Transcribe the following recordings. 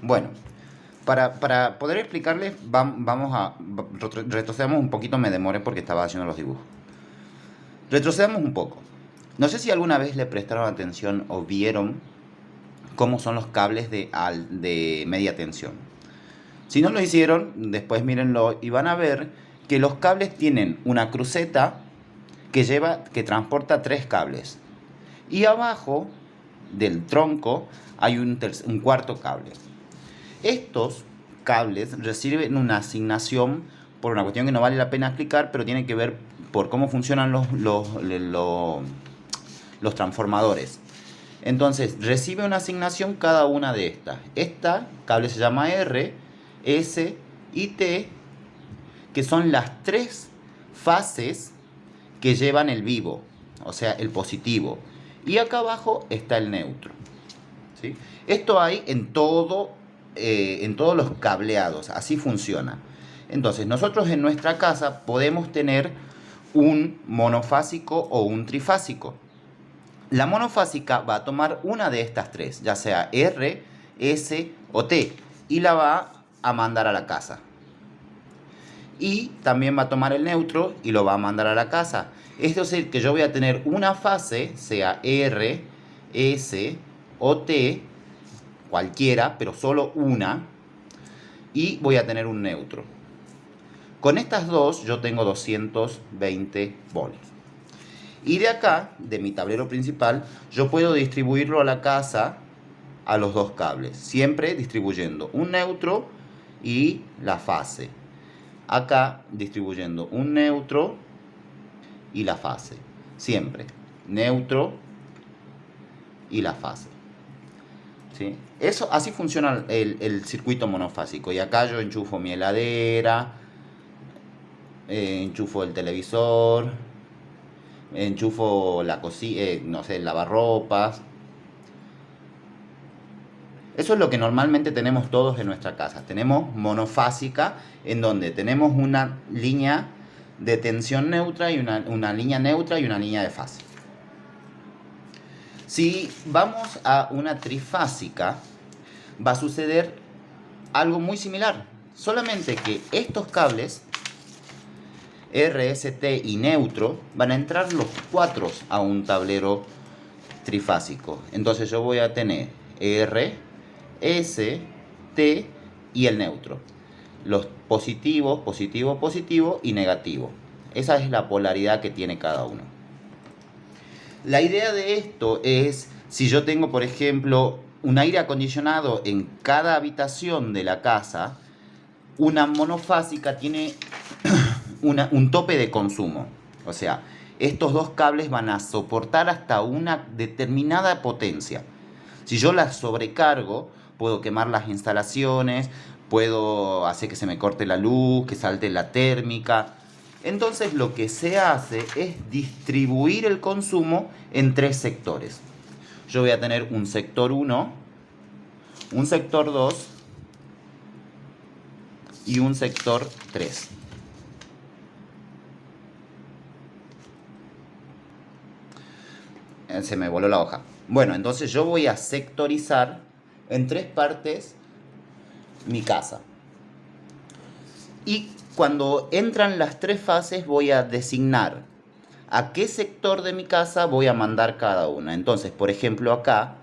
Bueno, para poder explicarles, retrocedamos un poquito, me demoré porque estaba haciendo los dibujos. Retrocedamos un poco. No sé si alguna vez le prestaron atención o vieron cómo son los cables de media tensión. Si no lo hicieron, después mírenlo y van a ver que los cables tienen una cruceta que transporta tres cables. Y abajo del tronco hay un cuarto cable. Estos cables reciben una asignación por una cuestión que no vale la pena explicar, pero tiene que ver por cómo funcionan los transformadores. Entonces, recibe una asignación cada una de estas. Esta cable se llama R, S y T, que son las tres fases que llevan el vivo, o sea, el positivo. Y acá abajo está el neutro. ¿Sí? Esto hay en todos los cableados, así funciona. Entonces, nosotros en nuestra casa podemos tener un monofásico o un trifásico. La monofásica va a tomar una de estas tres, ya sea R, S o T, y la va a mandar a la casa. Y también va a tomar el neutro y lo va a mandar a la casa. Es decir, que yo voy a tener una fase, sea R, S o T, cualquiera, pero solo una, y voy a tener un neutro. Con estas dos yo tengo 220 volts. Y de acá, de mi tablero principal, yo puedo distribuirlo a la casa a los dos cables, siempre distribuyendo un neutro y la fase. Acá distribuyendo un neutro y la fase. Siempre neutro y la fase. ¿Sí? Así funciona el circuito monofásico. Y acá yo enchufo mi heladera, enchufo el televisor, enchufo la cocina, no sé, el lavarropas. Eso es lo que normalmente tenemos todos en nuestra casa. Tenemos monofásica, en donde tenemos una línea de tensión neutra y una línea neutra y una línea de fase. Si vamos a una trifásica, va a suceder algo muy similar. Solamente que estos cables, RST y neutro, van a entrar los cuatro a un tablero trifásico. Entonces yo voy a tener R, S, T y el neutro. Los positivos, positivo, positivo y negativo. Esa es la polaridad que tiene cada uno. La idea de esto es, si yo tengo, por ejemplo, un aire acondicionado en cada habitación de la casa, una monofásica tiene un tope de consumo. O sea, estos dos cables van a soportar hasta una determinada potencia. Si yo las sobrecargo, puedo quemar las instalaciones, puedo hacer que se me corte la luz, que salte la térmica. Entonces lo que se hace es distribuir el consumo en tres sectores. Yo voy a tener un sector 1, un sector 2 y un sector 3. Se me voló la hoja. Bueno, entonces yo voy a sectorizar en tres partes mi casa. Y cuando entran las tres fases voy a designar a qué sector de mi casa voy a mandar cada una. Entonces, por ejemplo, acá,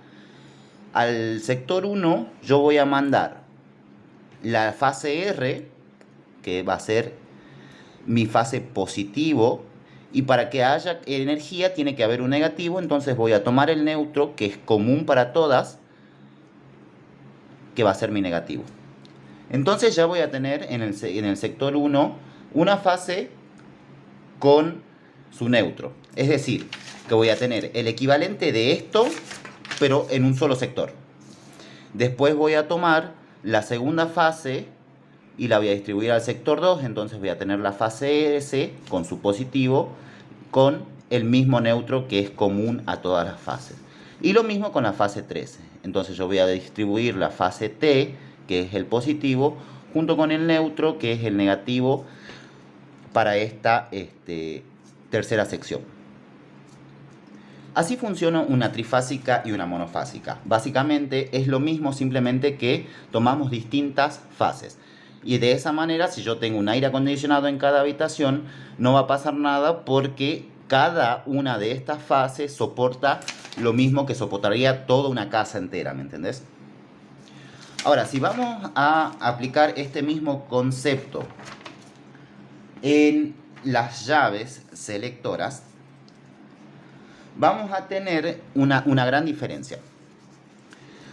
al sector 1 yo voy a mandar la fase R, que va a ser mi fase positivo, y para que haya energía tiene que haber un negativo, entonces voy a tomar el neutro, que es común para todas, que va a ser mi negativo. Entonces ya voy a tener en el sector 1 una fase con su neutro. Es decir, que voy a tener el equivalente de esto, pero en un solo sector. Después voy a tomar la segunda fase y la voy a distribuir al sector 2, entonces voy a tener la fase S con su positivo, con el mismo neutro que es común a todas las fases. Y lo mismo con la fase 3. Entonces yo voy a distribuir la fase T, que es el positivo, junto con el neutro, que es el negativo, para esta tercera sección. Así funciona una trifásica y una monofásica. Básicamente es lo mismo, simplemente que tomamos distintas fases. Y de esa manera, si yo tengo un aire acondicionado en cada habitación, no va a pasar nada porque cada una de estas fases soporta lo mismo que soportaría toda una casa entera, ¿me entendés? Ahora, si vamos a aplicar este mismo concepto en las llaves selectoras, vamos a tener una gran diferencia.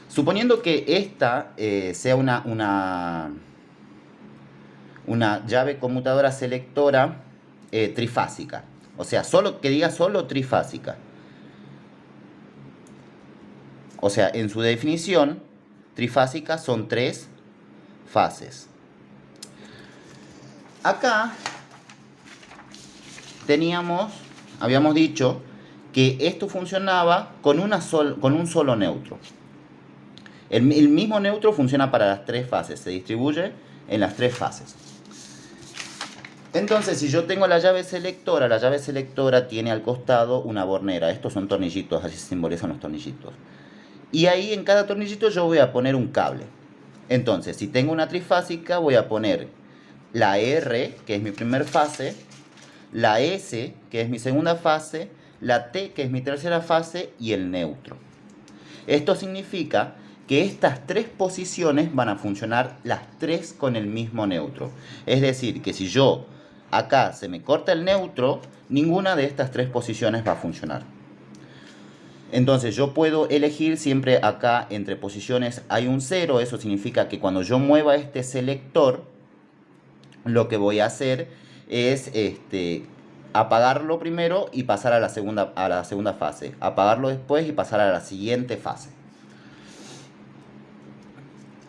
Suponiendo que esta sea una llave conmutadora selectora trifásica. O sea, que diga solo trifásica. O sea, en su definición, trifásica son 3 fases. Acá habíamos dicho que esto funcionaba con un solo neutro. El mismo neutro funciona para las 3 fases, se distribuye en las 3 fases. Entonces, si yo tengo la llave selectora tiene al costado una bornera. Estos son tornillitos, así se simbolizan los tornillitos. Y ahí en cada tornillito yo voy a poner un cable. Entonces, si tengo una trifásica, voy a poner la R, que es mi primera fase, la S, que es mi segunda fase, la T, que es mi tercera fase, y el neutro. Esto significa que estas 3 posiciones van a funcionar las 3 con el mismo neutro. Es decir, que si yo acá se me corta el neutro, ninguna de estas 3 posiciones va a funcionar. Entonces yo puedo elegir siempre acá entre posiciones hay un 0. Eso significa que cuando yo mueva este selector, lo que voy a hacer es apagarlo primero y pasar a la segunda fase. Apagarlo después y pasar a la siguiente fase.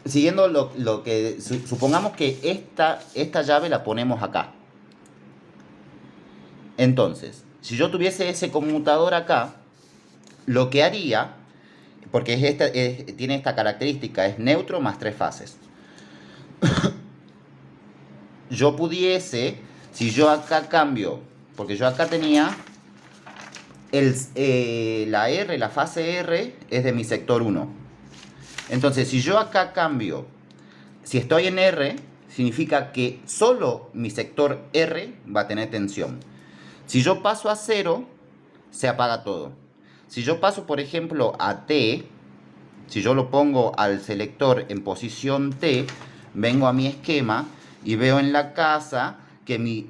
Siguiendo lo que... Supongamos que esta llave la ponemos acá. Entonces, si yo tuviese ese conmutador acá, lo que haría, porque tiene esta característica, es neutro más 3 fases. Yo pudiese, si yo acá cambio, porque yo acá tenía la fase R es de mi sector 1. Entonces, si yo acá cambio, si estoy en R, significa que solo mi sector R va a tener tensión. Si yo paso a 0, se apaga todo. Si yo paso, por ejemplo, a T, si yo lo pongo al selector en posición T, vengo a mi esquema y veo en la casa que mi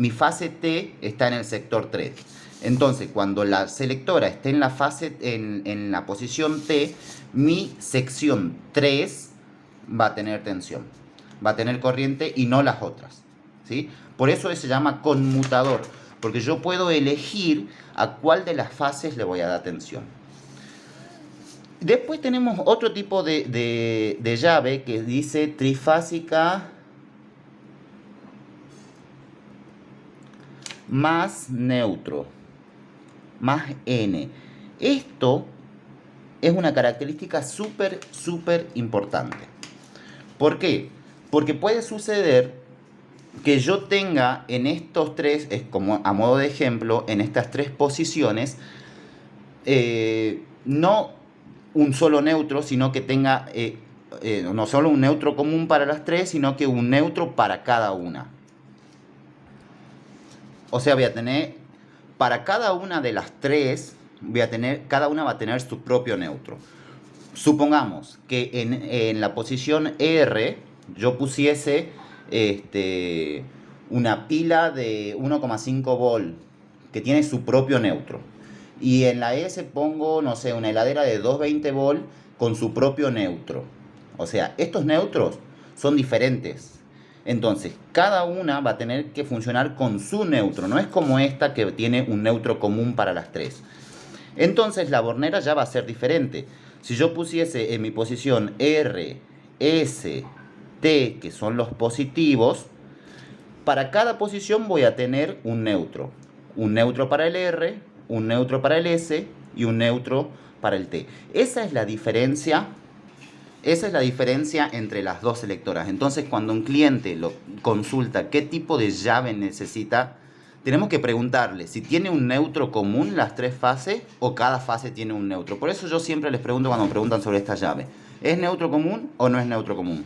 fase T está en el sector 3. Entonces, cuando la selectora esté en la posición T, mi sección 3 va a tener tensión, va a tener corriente y no las otras, ¿sí? Por eso se llama conmutador, porque yo puedo elegir a cuál de las fases le voy a dar tensión. Después tenemos otro tipo de llave que dice trifásica más neutro, más N. Esto es una característica súper importante. ¿Por qué? Porque puede suceder que yo tenga en estos 3, es como a modo de ejemplo, en estas 3 posiciones, no un solo neutro, sino que tenga no solo un neutro común para las 3, sino que un neutro para cada una. O sea, voy a tener, para cada una de las 3, cada una va a tener su propio neutro. Supongamos que en la posición R yo pusiese una pila de 1,5 volt que tiene su propio neutro. Y en la S pongo, no sé, una heladera de 220 volt con su propio neutro. O sea, estos neutros son diferentes. Entonces, cada una va a tener que funcionar con su neutro. No es como esta que tiene un neutro común para las 3. Entonces, la bornera ya va a ser diferente. Si yo pusiese en mi posición R, S, T, que son los positivos, para cada posición voy a tener un neutro. Un neutro para el R, un neutro para el S y un neutro para el T. Esa es la diferencia entre las dos selectoras. Entonces, cuando un cliente lo consulta qué tipo de llave necesita, tenemos que preguntarle si tiene un neutro común las tres fases o cada fase tiene un neutro. Por eso yo siempre les pregunto cuando me preguntan sobre esta llave, ¿es neutro común o no es neutro común?